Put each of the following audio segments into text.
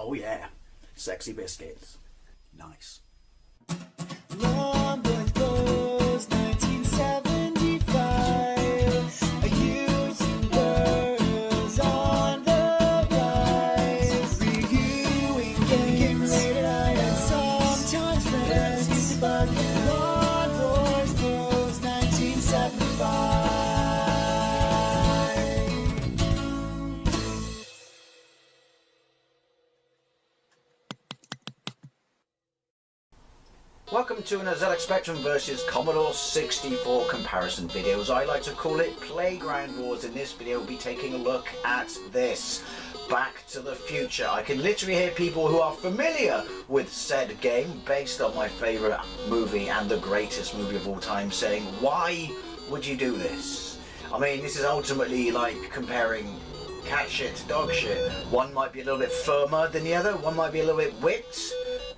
Oh yeah, sexy biscuits. Nice. Long boys blues, 1975. YouTubers on the rise, reviewing games late at night and sometimes friends. But Long boys blues, 1975. Welcome to another ZX Spectrum versus Commodore 64 comparison videos. I like to call it Playground Wars. In this video we'll be taking a look at this, Back to the Future. I can literally hear people who are familiar with said game based on my favourite movie and the greatest movie of all time saying, why would you do this? I mean, this is ultimately like comparing cat shit to dog shit. One might be a little bit firmer than the other, one might be a little bit whipped,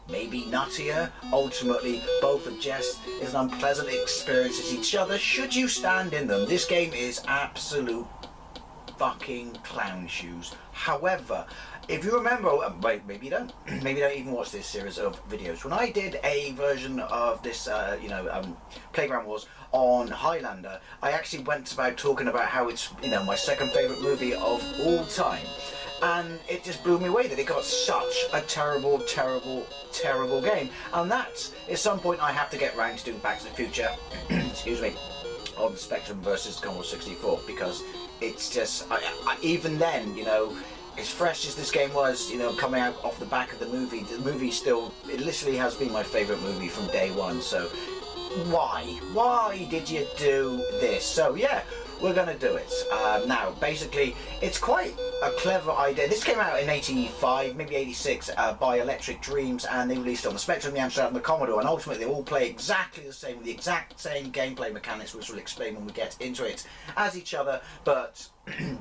maybe nuttier. Ultimately, both are just as unpleasant experiences as each other should you stand in them. This game is absolute fucking clown shoes. However, if you remember, wait, maybe you don't, maybe you don't even watch this series of videos. When I did a version of this, Playground Wars on Highlander, I actually went about talking about how it's, my second favourite movie of all time. And it just blew me away that it got such a terrible, terrible, terrible game. And that, at some point, I have to get round to doing Back to the Future, excuse me, on Spectrum versus Commodore 64, because it's just, even then, as fresh as this game was, coming out off the back of the movie still, it literally has been my favourite movie from day one. So, why did you do this? So, yeah, we're going to do it. Now, basically, it's quite a clever idea. This came out in 85, maybe 86, by Electric Dreams, and they released it on the Spectrum, the Amstrad, and the Commodore, and ultimately they all play exactly the same, with the exact same gameplay mechanics, which we'll explain when we get into it, as each other, but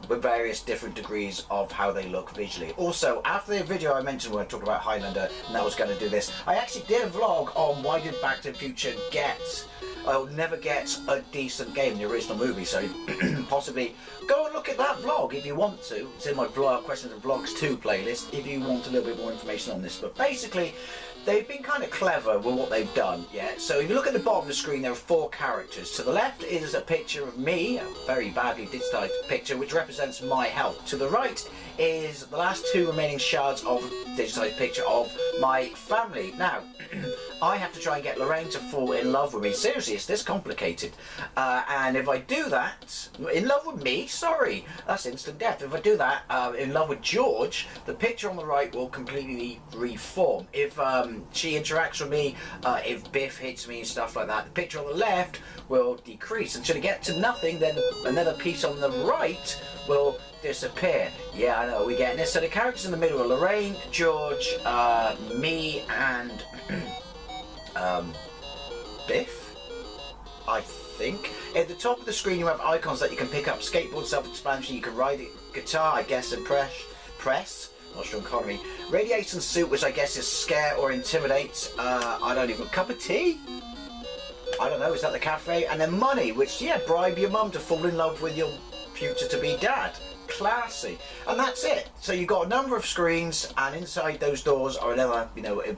with various different degrees of how they look visually. Also, after the video I mentioned when I talked about Highlander, and I was going to do this, I actually did a vlog on why did Back to the Future never get a decent game in the original movie, so possibly go and look at that vlog if you want to. It's in my vlog, Questions and Vlogs 2 playlist if you want a little bit more information on this. But basically, they've been kind of clever with what they've done, yeah? So if you look at the bottom of the screen, there are 4 characters. To the left is a picture of me, a very badly digitized picture, which represents my health. To the right is the last 2 remaining shards of digitized picture of my family. Now, I have to try and get Lorraine to fall in love with me. Seriously, it's this complicated. And if I do that, in love with me, sorry, that's instant death. If I do that, in love with George, the picture on the right will completely reform. If she interacts with me, if Biff hits me and stuff like that, the picture on the left will decrease. And should it get to nothing, then another piece on the right will disappear. Yeah, I know, we're getting this. So the characters in the middle are Lorraine, George, me, and Biff, I think. At the top of the screen you have icons that you can pick up. Skateboard, self-expansion, you can ride it, guitar, I guess, and press. Not sure economy. Radiation suit, which I guess is scare or intimidate. I don't even, cup of tea? I don't know, is that the cafe? And then money, which, yeah, bribe your mum to fall in love with your future-to-be dad. Classy. And that's it. So you've got a number of screens, and inside those doors are another,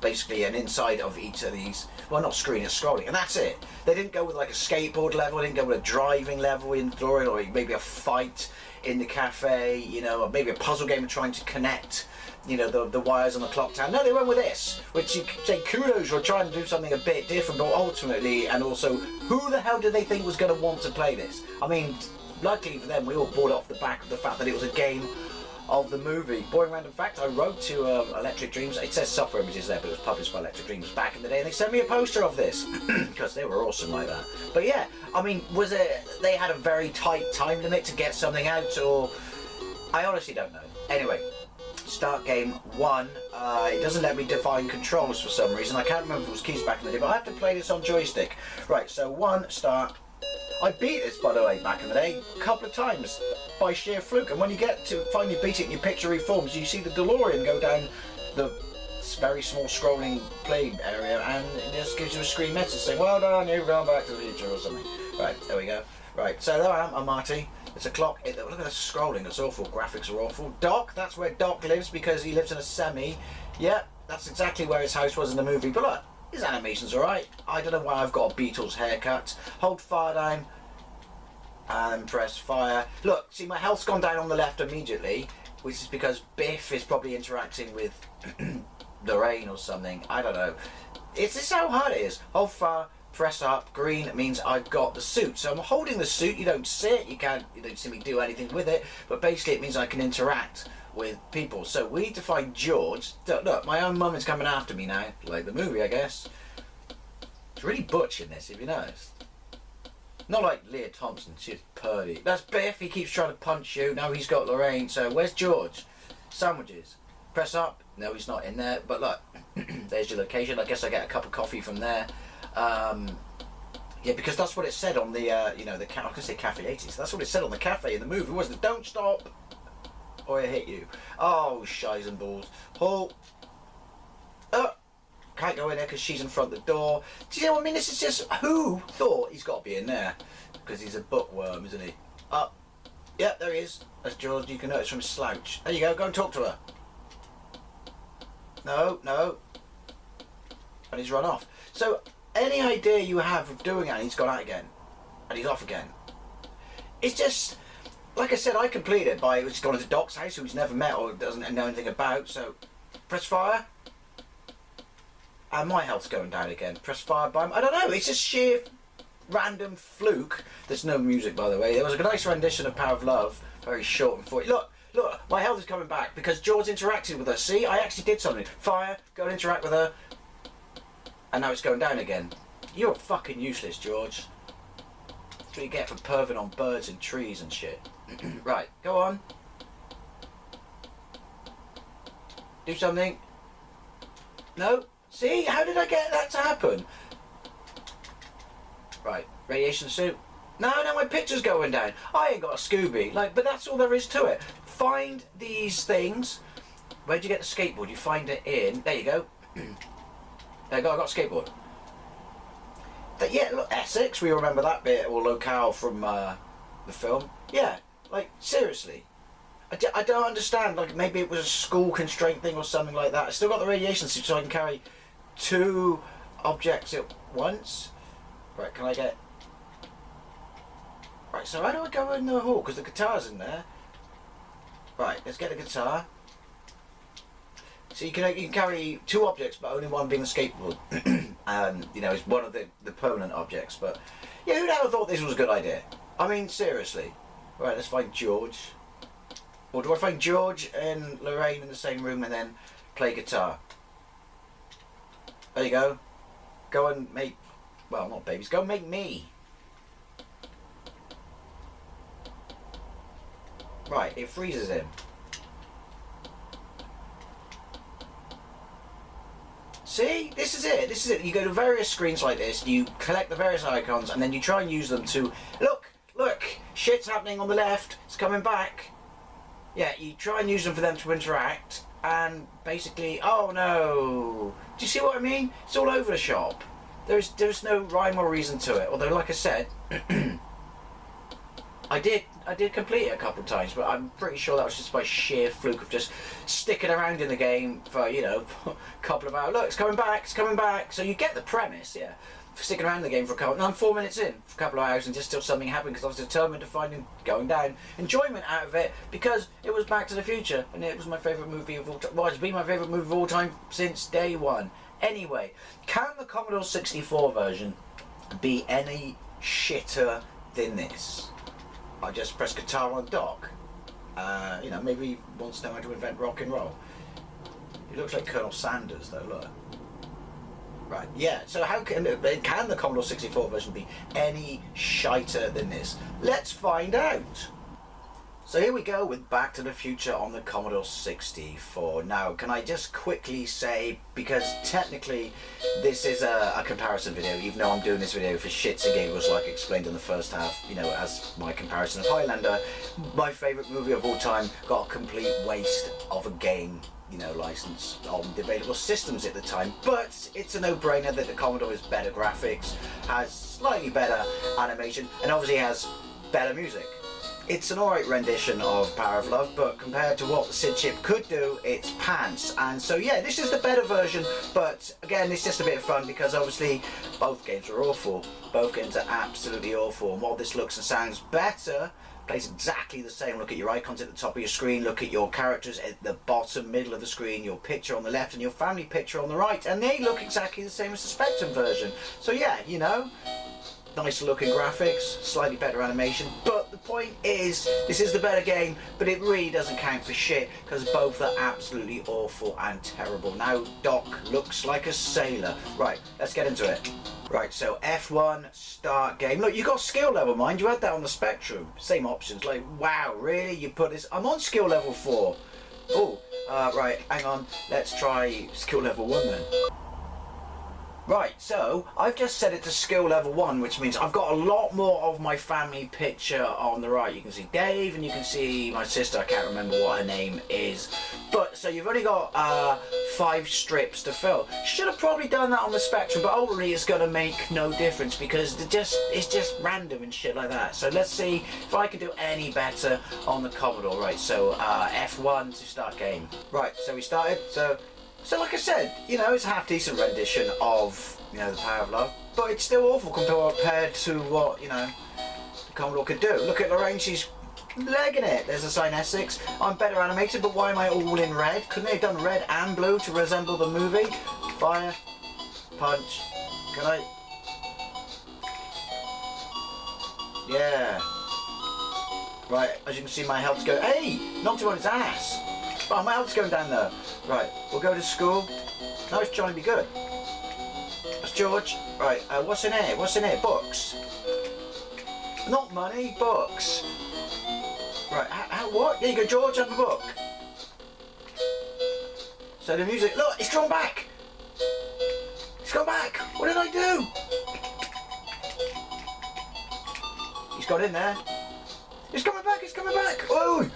basically an inside of each of these. Well, not screen, it's scrolling. And that's it. They didn't go with like a skateboard level, they didn't go with a driving level in Glory, or maybe a fight in the cafe, or maybe a puzzle game of trying to connect, the wires on the clock tower. No, they went with this, which you could say kudos for trying to do something a bit different, but ultimately, and also, who the hell did they think was going to want to play this? I mean, luckily for them, we all bought it off the back of the fact that it was a game of the movie. Boring random fact, I wrote to Electric Dreams, it says Supper Images there, but it was published by Electric Dreams back in the day, and they sent me a poster of this, because they were awesome like that. But yeah, I mean, they had a very tight time limit to get something out, or I honestly don't know. Anyway, start game 1. It doesn't let me define controls for some reason. I can't remember if it was keys back in the day, but I have to play this on joystick. Right, so 1, start. I beat this, by the way, back in the day, a couple of times by sheer fluke. And when you get to finally beat it and your picture reforms, you see the DeLorean go down the very small scrolling play area, and it just gives you a screen message saying, well done, you've gone back to the future or something. Right, there we go. Right, so there I am, I'm Marty. It's a clock. Look at the scrolling, it's awful. Graphics are awful. Doc, that's where Doc lives because he lives in a semi. Yeah, that's exactly where his house was in the movie. But look, his animation's alright. I don't know why I've got a Beatles haircut. Hold fire down and press fire. Look, see, my health's gone down on the left immediately, which is because Biff is probably interacting with the rain or something. I don't know. Is this how hard it is? Hold fire. Press up. Green means I've got the suit. So I'm holding the suit. You don't see it. You don't see me do anything with it. But basically it means I can interact with people. So we need to find George. Look, my own mum is coming after me now. Like the movie, I guess. It's really butch in this, if you noticed. Not like Leah Thompson. She's purdy. That's Biff. He keeps trying to punch you. Now he's got Lorraine. So where's George? Sandwiches. Press up. No, he's not in there. But look, there's your location. I guess I get a cup of coffee from there. Yeah, because that's what it said on the, you know, the I was going to say Cafe 80s. That's what it said on the cafe in the movie, wasn't it? Don't stop, or I hit you. Oh, shies and balls. Halt. Can't go in there because she's in front of the door. Do you know what I mean? This is just, who thought he's got to be in there? Because he's a bookworm, isn't he? Up. Yeah, there he is. That's George. You can notice from his slouch. There you go. Go and talk to her. No, no. And he's run off. So, any idea you have of doing that, he's gone out again. And he's off again. It's just, like I said, I completed it by just going to Doc's house, who he's never met or doesn't know anything about. So, press fire. And my health's going down again. Press fire by him. I don't know, it's just sheer random fluke. There's no music, by the way. There was a nice rendition of Power of Love. Very short and forty. Look, look, my health is coming back because George interacted with her. See, I actually did something. Fire, go and interact with her. And now it's going down again. You're fucking useless, George. That's what you get for perving on birds and trees and shit. Right, go on. Do something. No? See? How did I get that to happen? Right, radiation suit. No, my picture's going down. I ain't got a Scooby. Like, but that's all there is to it. Find these things. Where'd you get the skateboard? You find it in... There you go. There you go, I got a skateboard. Yeah, look, Essex, we remember that bit, or locale from the film. Yeah, like, seriously. I don't understand, like, maybe it was a school constraint thing or something like that. I still got the radiation suit so I can carry 2 objects at once. Right, can I get... Right, so how do I go in the hall? Because the guitar's in there. Right, let's get the guitar. So you can carry 2 objects, but only one being the skateboard. You know, it's one of the permanent objects. But yeah, who'd ever thought this was a good idea? I mean, seriously. Right, let's find George. Or do I find George and Lorraine in the same room and then play guitar? There you go. Go and make... Well, not babies. Go and make me. Right, it freezes him. See? This is it. This is it. You go to various screens like this, you collect the various icons, and then you try and use them to... Look! Look! Shit's happening on the left. It's coming back. Yeah, you try and use them for them to interact, and basically... Oh, no! Do you see what I mean? It's all over the shop. There's no rhyme or reason to it. Although, like I said... I did complete it a couple of times, but I'm pretty sure that was just by sheer fluke of just sticking around in the game for, you know, a couple of hours. Look, it's coming back, it's coming back. So you get the premise, yeah. Sticking around in the game for a couple, and I'm 4 minutes in for a couple of hours and just still something happened because I was determined to find him going down. Enjoyment out of it because it was Back to the Future and it was my favourite movie of all time. Well, it's been my favourite movie of all time since day one. Anyway, can the Commodore 64 version be any shitter than this? I just press guitar on Doc. You know, maybe he wants to know how to invent rock and roll. He looks like Colonel Sanders, though. Look. Right. Yeah. So how can the Commodore 64 version be any shiter than this? Let's find out. So here we go with Back to the Future on the Commodore 64. Now, can I just quickly say, because technically this is a comparison video, even though I'm doing this video for shits and giggles like explained in the first half, you know, as my comparison of Highlander, my favourite movie of all time got a complete waste of a game, you know, license on the available systems at the time. But it's a no-brainer that the Commodore has better graphics, has slightly better animation, and obviously has better music. It's an alright rendition of Power of Love, but compared to what the SID chip could do, it's pants. And so yeah, this is the better version, but again, it's just a bit of fun because obviously both games are awful. Both games are absolutely awful, and while this looks and sounds better, plays exactly the same. Look at your icons at the top of your screen, look at your characters at the bottom, middle of the screen, your picture on the left and your family picture on the right, and they look exactly the same as the Spectrum version. So yeah, you know, nicer looking graphics, slightly better animation, but the point is, this is the better game, but it really doesn't count for shit, because both are absolutely awful and terrible. Now Doc looks like a sailor. Right, let's get into it. Right, so F1, start game. Look, you got skill level, mind, you had that on the Spectrum. Same options, like, wow, really? You put this, I'm on skill level 4. Oh, right, hang on, let's try skill level 1 then. Right, so I've just set it to skill level 1, which means I've got a lot more of my family picture on the right. You can see Dave and you can see my sister, I can't remember what her name is. But, so you've only got 5 strips to fill. Should have probably done that on the Spectrum, but ultimately it's going to make no difference because it's just random and shit like that. So let's see if I can do any better on the Commodore. Right, so F1 to start game. Right, so we started, So like I said, you know, it's a half decent rendition of, you know, the Power of Love, but it's still awful compared to what, you know, the Commodore could do. Look at Lorraine, she's legging it. There's a Sign Essex. I'm better animated, but why am I all in red? Couldn't they have done red and blue to resemble the movie? Fire, punch, can I? Yeah. Right, as you can see my health's going, hey, knocked him on his ass. Oh, my health's going down there. Right, we'll go to school. No, it's Johnny, be good. That's George. Right, what's in here? What's in here? Books. Not money, books. Right, what? There you go, George, have a book. So the music, look, it's gone back. It's gone back. What did I do? He's got in there. It's coming back, it's coming back. Oh,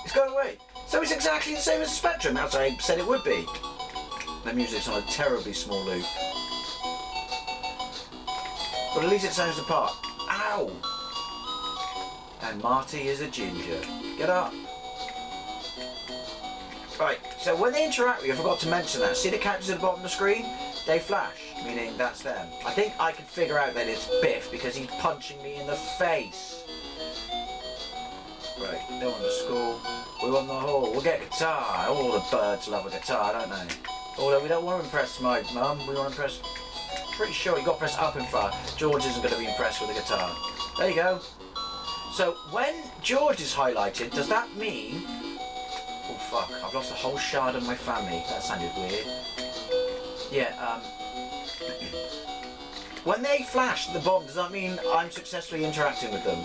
it's gone away. So it's exactly the same as the Spectrum, as I said it would be. The music's on a terribly small loop. But at least it sounds the part. Ow! And Marty is a ginger. Get up. Right, so when they interact with you, I forgot to mention that. See the characters at the bottom of the screen? They flash, meaning that's them. I think I can figure out that it's Biff because he's punching me in the face. Right, no one to school. We want the hall. We'll get a guitar. All the birds love a guitar, don't they? Although we don't want to impress my mum, we want to impress... Pretty sure you got to press up in front. George isn't going to be impressed with the guitar. There you go. So when George is highlighted, does that mean... Oh fuck, I've lost a whole shard of my family. That sounded weird. Yeah, when they flash at the bottom, does that mean I'm successfully interacting with them?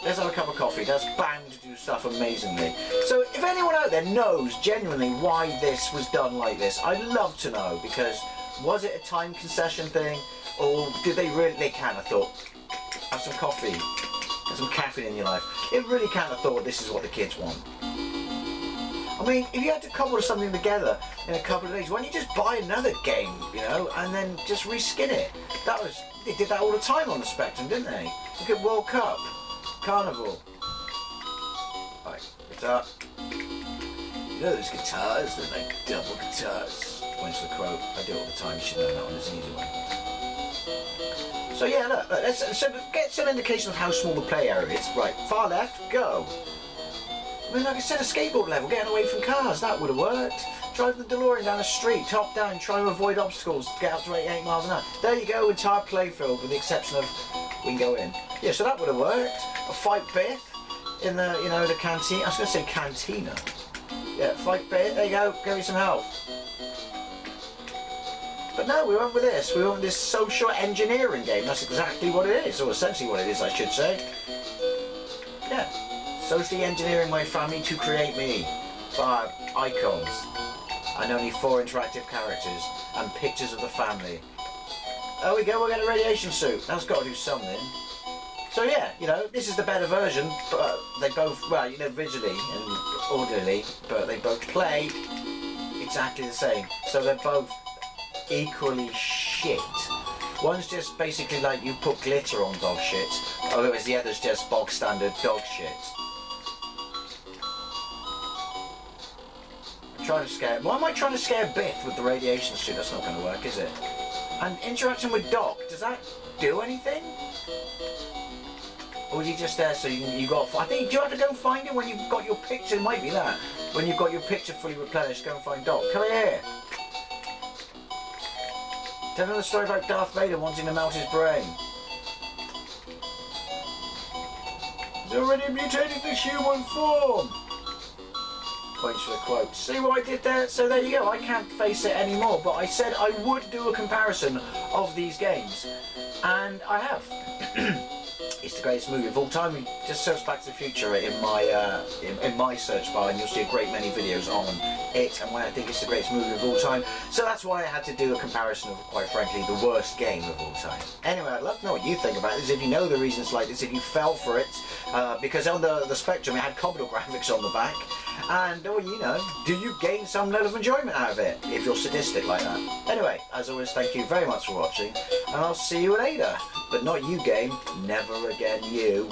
Let's have a cup of coffee. That's bound to do stuff amazingly. So if anyone out there knows genuinely why this was done like this, I'd love to know, because was it a time concession thing, or did they really, they kind of thought, have some coffee, have some caffeine in your life. It really kind of thought this is what the kids want. I mean, if you had to cobble something together in a couple of days, why don't you just buy another game, you know, and then just reskin it? They did that all the time on the Spectrum, didn't they? Look at World Cup. Carnival. Right, guitar. You know those guitars? They're like double guitars. Points to the quote. I do it all the time. You should know that one. It's an easy one. So yeah, look, let's get some indication of how small the play area is. Right, far left, go. I mean, like I said, a skateboard level, getting away from cars, that would have worked. Driving the DeLorean down the street, top down, trying to avoid obstacles to get up to 88 miles an hour. There you go, entire playfield, with the exception of we can go in. Yeah, so that would have worked. A fight Biff in the, you know, the canteen. I was going to say cantina. Yeah, fight Biff. There you go. Give me some help. But no, we went with this. We went with this social engineering game. That's exactly what it is, or essentially what it is, I should say. Yeah, socially engineering my family to create me. 5 icons and only 4 interactive characters and pictures of the family. There we go, we'll get a radiation suit. That's got to do something. So yeah, you know, this is the better version, but they both, well, you know, visually and audibly, but they both play exactly the same. So they're both equally shit. One's just basically like you put glitter on dog shit. Oh, whereas the other's just bog standard dog shit. I'm trying to scare... Why am I trying to scare Biff with the radiation suit? That's not going to work, is it? And interaction with Doc, does that do anything? Or is he just there so you got... I think, do you have to go and find him when you've got your picture? It might be that. When you've got your picture fully replenished, go and find Doc. Come here. Tell me the story about Darth Vader wanting to melt his brain. He's already mutated the human form. Points for the quote. See what I did there? So there you go. I can't face it anymore. But I said I would do a comparison of these games. And I have. It's the greatest movie of all time. You just search Back to the Future in my search bar and you'll see a great many videos on it and why I think it's the greatest movie of all time. So that's why I had to do a comparison of, quite frankly, the worst game of all time. Anyway, I'd love to know what you think about this, if you know the reasons like this, if you fell for it, because on the Spectrum it had Commodore graphics on the back, and, or, you know, do you gain some level of enjoyment out of it, if you're sadistic like that? Anyway, as always, thank you very much for watching, and I'll see you later. But not you, game. Never again, you.